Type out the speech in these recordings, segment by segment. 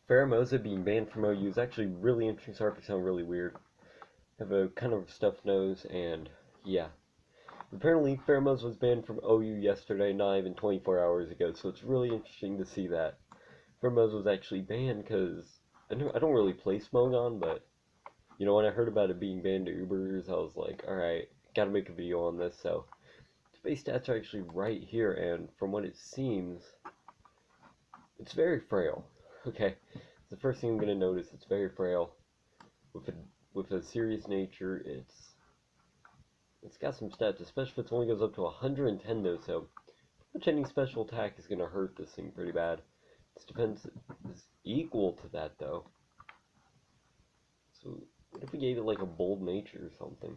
Pheromosa being banned from OU is actually really interesting. Sorry if it sounds really weird. I have a kind of stuffed nose, and yeah. Apparently, Pheromosa was banned from OU yesterday, not even 24 hours ago, so it's really interesting to see that Pheromosa was actually banned, because I don't really play Smogon, but, when I heard about it being banned to Ubers, I was like, alright, gotta make a video on this, so its base stats are actually right here, and from what it seems, it's very frail. Okay, the first thing I'm going to notice, it's very frail. With a serious nature, it's got some stats, especially if it only goes up to 110 though, so pretty much any special attack is going to hurt this thing pretty bad. Its defense is equal to that though. So what if we gave it like a bold nature or something?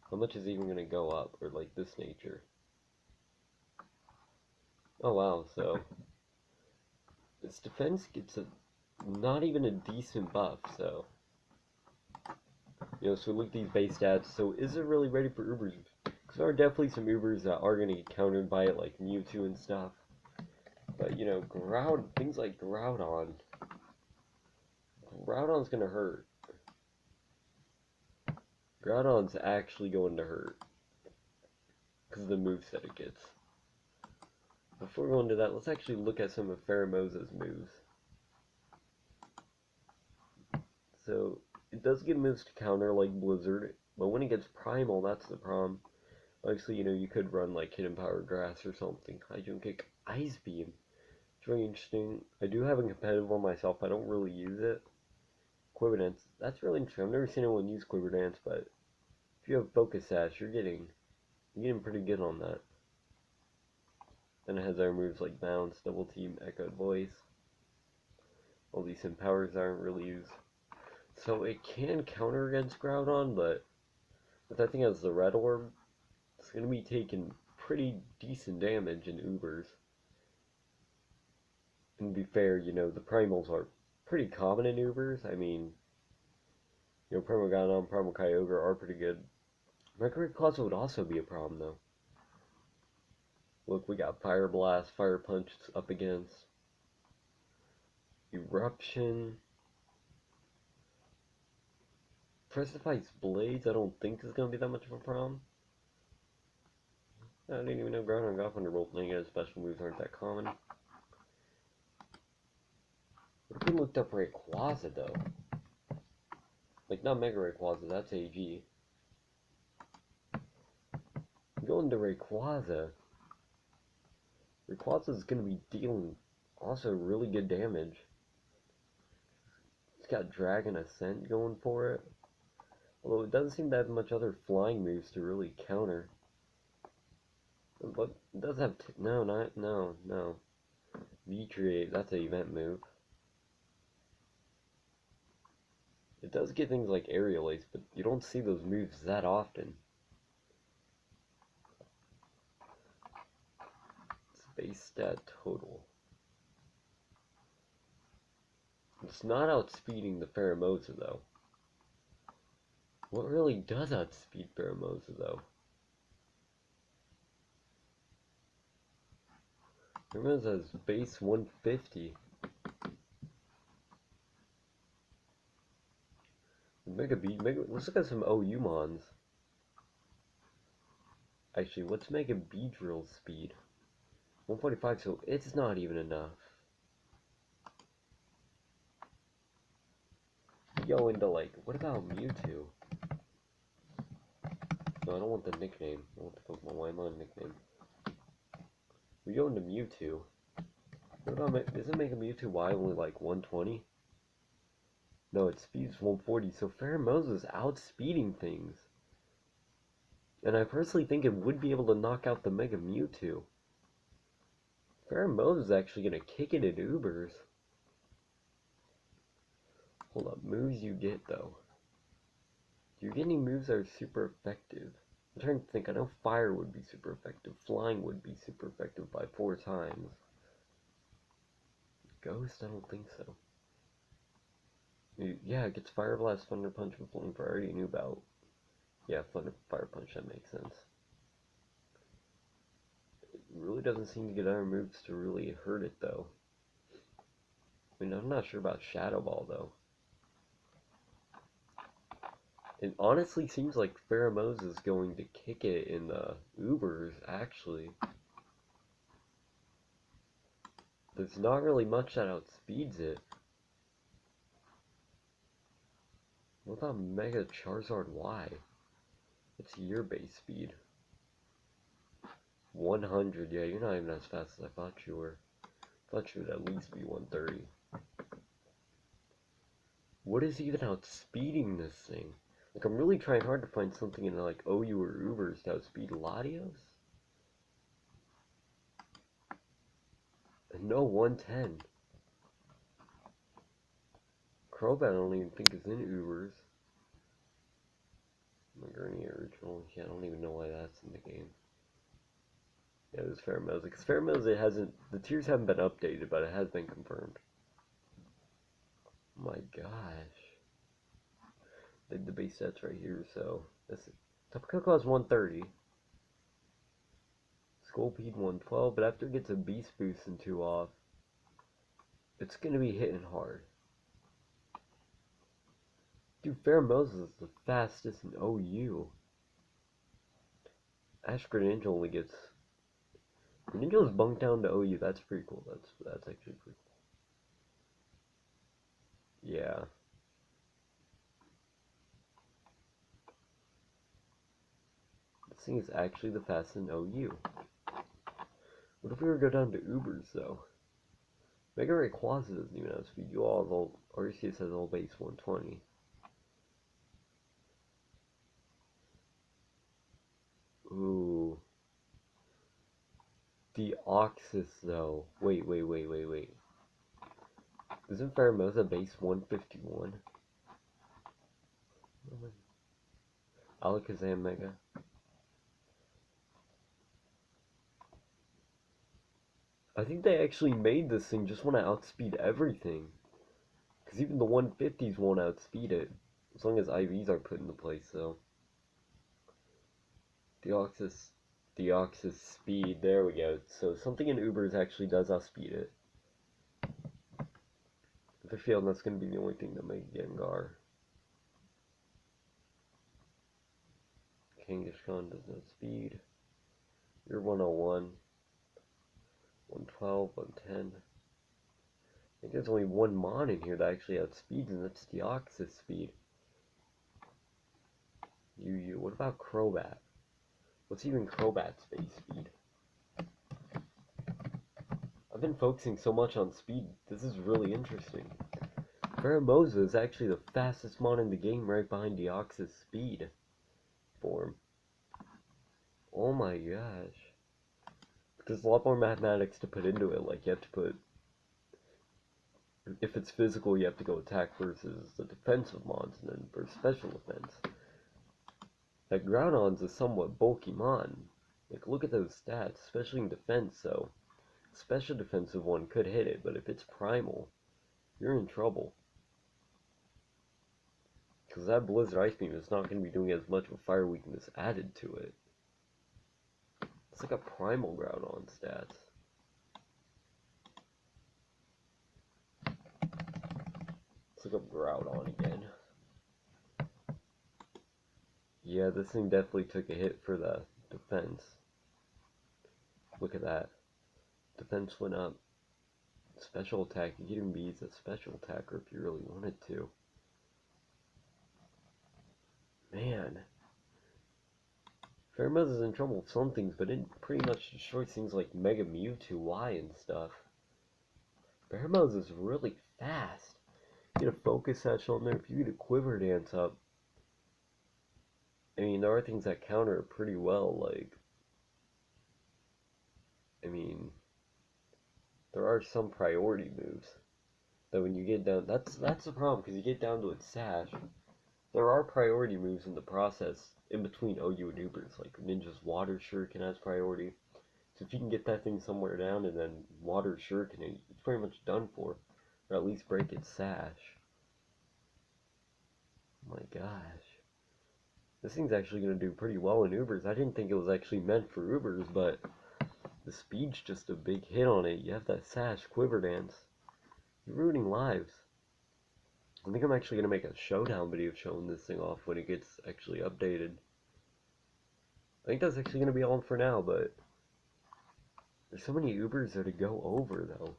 How much is it even going to go up? Or like this nature? Oh wow, so its defense gets not even a decent buff, so so look at these base stats. So is it really ready for Ubers? Because there are definitely some Ubers that are going to get countered by it, like Mewtwo and stuff. But, things like Groudon's going to hurt. Groudon's actually going to hurt. Because of the moveset it gets. Before we go into that, let's actually look at some of Pheromosa's moves. So, it does get moves to counter like Blizzard, but when it gets Primal, that's the problem. Obviously, you could run like Hidden Power Grass or something. High Jump Kick, Ice Beam. It's really interesting. I do have a competitive one myself. I don't really use it. Quiver Dance. That's really interesting. I've never seen anyone use Quiver Dance, but if you have Focus Sash, you're getting pretty good on that. Then it has other moves like Bounce, Double Team, Echoed Voice. All these powers aren't really used. So it can counter against Groudon, but with that thing as the Red Orb, it's going to be taking pretty decent damage in Ubers. And to be fair, the Primals are pretty common in Ubers. I mean, Primal Groudon, Primal Kyogre are pretty good. Mega Rayquaza would also be a problem, though. Look, we got Fire Blast, Fire Punch up against. Eruption. Precipice Blades, I don't think is going to be that much of a problem. I didn't even know Groudon got Thunderbolt. Then again, special moves aren't that common. What if we looked up Rayquaza, though? Like, not Mega Rayquaza, that's AG. Going to Rayquaza. Rayquaza is going to be dealing also really good damage. It's got Dragon Ascent going for it. Although it doesn't seem to have much other flying moves to really counter. But it does have... no. V-Create, that's an event move. It does get things like Aerial Ace, but you don't see those moves that often. It's base stat total. It's not outspeeding the Pheromosa, though. What really does outspeed Pheromosa, though? Pheromosa has base 150. Let's look at some OU mons. Actually, let's make a Beedrill speed. 145, so it's not even enough. Go into like, what about Mewtwo? No, I don't want the nickname. I want the Pokemon. Why am I a nickname? We go into Mewtwo. What about, does it make a Mewtwo Y only like 120? No, it speeds 140, so Pheromosa's outspeeding things. And I personally think it would be able to knock out the Mega Mewtwo. Pheromosa's actually going to kick it at Ubers. Hold up, moves you get though. Do you get any moves that are super effective? I'm trying to think. I know Fire would be super effective. Flying would be super effective by 4 times. Ghost? I don't think so. Yeah, it gets Fire Blast, Thunder Punch, and Flame Fire. I already knew about. Yeah, Fire Punch, that makes sense. It really doesn't seem to get other moves to really hurt it, though. And I'm not sure about Shadow Ball though. It honestly seems like Pheromosa is going to kick it in the Ubers, actually. There's not really much that outspeeds it. What about Mega Charizard Y? What's your base speed? 100, yeah, you're not even as fast as I thought you were. I thought you would at least be 130. What is even outspeeding this thing? Like, I'm really trying hard to find something in, like, OU or Ubers to outspeed Latios. And no, 110. Crobat I don't even think is in Ubers. Gurney original, yeah, I don't even know why that's in the game. Yeah, it was Pheromosa, because Pheromosa hasn't, the tiers haven't been updated, but it has been confirmed. My gosh. The base stats right here, so this Tapu Koko has 130. Scolpede 112, but after it gets a beast boost and 2 off, it's gonna be hitting hard. Dude, Pheromosa is the fastest in OU. Ash Greninja only gets Greninja's bunked down to OU. That's pretty cool. That's actually pretty cool. Yeah. This thing is actually the fastest in OU. What if we were to go down to Ubers though? Mega Rayquaza doesn't even have speed. You all Arceus has all base 120. Ooh. Deoxys though. Wait. Isn't Pheromosa base 151? Alakazam Mega. I think they actually made this thing just want to outspeed everything. Because even the 150s won't outspeed it. As long as IVs are put into place, though. Deoxys speed. There we go. So something in Ubers actually does outspeed it. I have a feeling that's going to be the only thing that makes Gengar. Kangaskhan does no speed. You're 101. 112, 110. I think there's only one Mon in here that actually outspeeds, and that's Deoxys speed. What about Crobat? What's even Crobat's base speed? I've been focusing so much on speed, this is really interesting. Pheromosa is actually the fastest Mon in the game, right behind Deoxys speed form. Oh my gosh. There's a lot more mathematics to put into it, like you have to put, if it's physical you have to go attack versus the defensive Mons, and then for special defense. That Groudon's a somewhat bulky Mon. Like, look at those stats, especially in defense, so special defensive one could hit it, but if it's primal, you're in trouble. Because that Blizzard Ice Beam is not going to be doing as much of a fire weakness added to it. It's like a primal Groudon stats. Let's look up Groudon again. Yeah, this thing definitely took a hit for the defense. Look at that. Defense went up. Special attack, you can even be a special attacker if you really wanted to. Man. Pheromosa's in trouble with some things, but it pretty much destroys things like Mega Mewtwo Y and stuff. Pheromosa's really fast. You get a Focus Satchel on there, if you get a Quiver Dance up. I mean, there are things that counter it pretty well, like, I mean, there are some priority moves that when you get down, that's the problem, because you get down to its Sash, there are priority moves in the process in between OU and Ubers, like Ninja's Water Shuriken has priority, so if you can get that thing somewhere down and then Water Shuriken, it's pretty much done for, or at least break its Sash. Oh my gosh. This thing's actually going to do pretty well in Ubers. I didn't think it was actually meant for Ubers, but the speed's just a big hit on it. You have that Sash Quiver Dance. You're ruining lives. I think I'm actually going to make a showdown video showing this thing off when it gets actually updated. I think that's actually going to be all for now, but there's so many Ubers there to go over, though.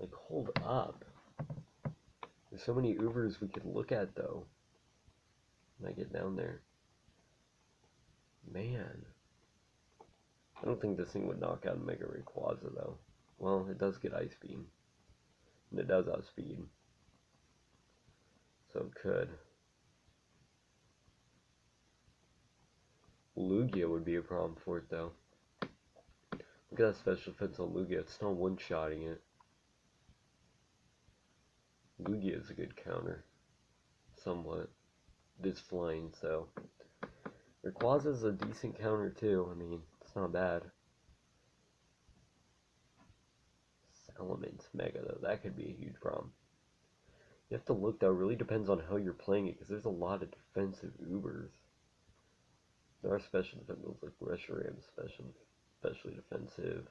Like, hold up. There's so many Ubers we could look at, though, when I get down there. Man. I don't think this thing would knock out Mega Rayquaza, though. Well, it does get Ice Beam. And it does outspeed. So it could. Lugia would be a problem for it, though. Look at that special defense on Lugia. It's not one-shotting it. Lugia is a good counter. Somewhat. It is flying, so. Rayquaza is a decent counter, too. I mean, it's not bad. Salamence Mega, though. That could be a huge problem. You have to look, though. It really depends on how you're playing it, because there's a lot of defensive Ubers. There are special defensive, like Reshiram, especially defensive.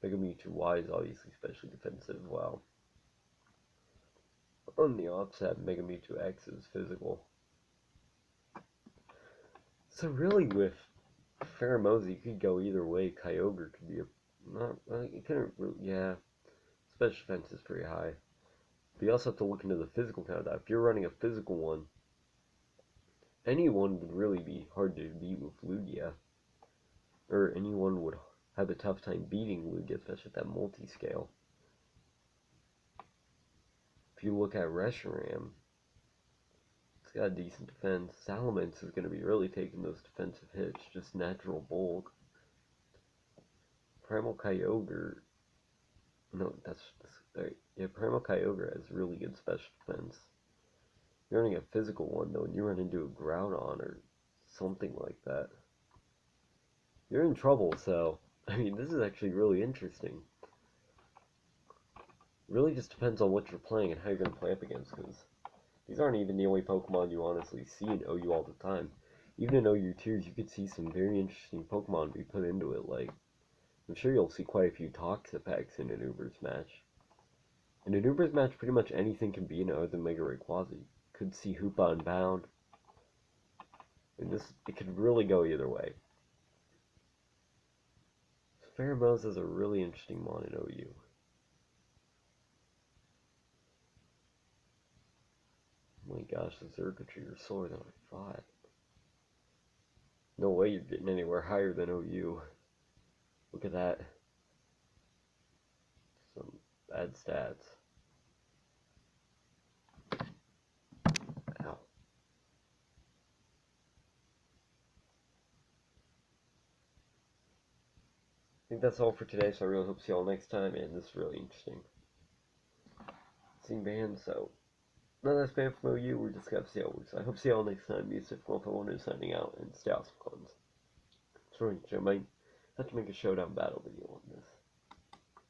Mega Mewtwo Y is obviously specially defensive as well. On the offset, Mega Mewtwo X is physical. So really, with Pheromosa, you could go either way. Kyogre could be it couldn't really, yeah. Special defense is pretty high. But you also have to look into the physical count. If you're running a physical one, anyone would really be hard to beat with Lugia. Or anyone would have a tough time beating Lugia, especially at that multi-scale. If you look at Reshiram, it's got a decent defense. Salamence is going to be really taking those defensive hits, just natural bulk. Primal Kyogre, no, yeah, Primal Kyogre has really good special defense. You're running a physical one, though, and you run into a Groudon or something like that, you're in trouble. So, I mean, this is actually really interesting. Really just depends on what you're playing and how you're going to play up against, because these aren't even the only Pokemon you honestly see in OU all the time. Even in OU tiers, you could see some very interesting Pokemon be put into it. Like, I'm sure you'll see quite a few Toxapex in an Ubers match. In an Ubers match, pretty much anything can be in other than Mega Rayquaza. You could see Hoopa Unbound. And it could really go either way. Pheromosa is a really interesting mon in OU. Oh my gosh, the Zergotry are slower than I thought. No way you're getting anywhere higher than OU. Look at that. Some bad stats. Ow. I think that's all for today, so I really hope to see you all next time, and this is really interesting. Seeing bands, so none of that's banned from OU, we're just gonna see how it works. I hope to see you all next time. Be safe, one is signing out, and stay awesome, clones. It's really, I might have to make a showdown battle video on this.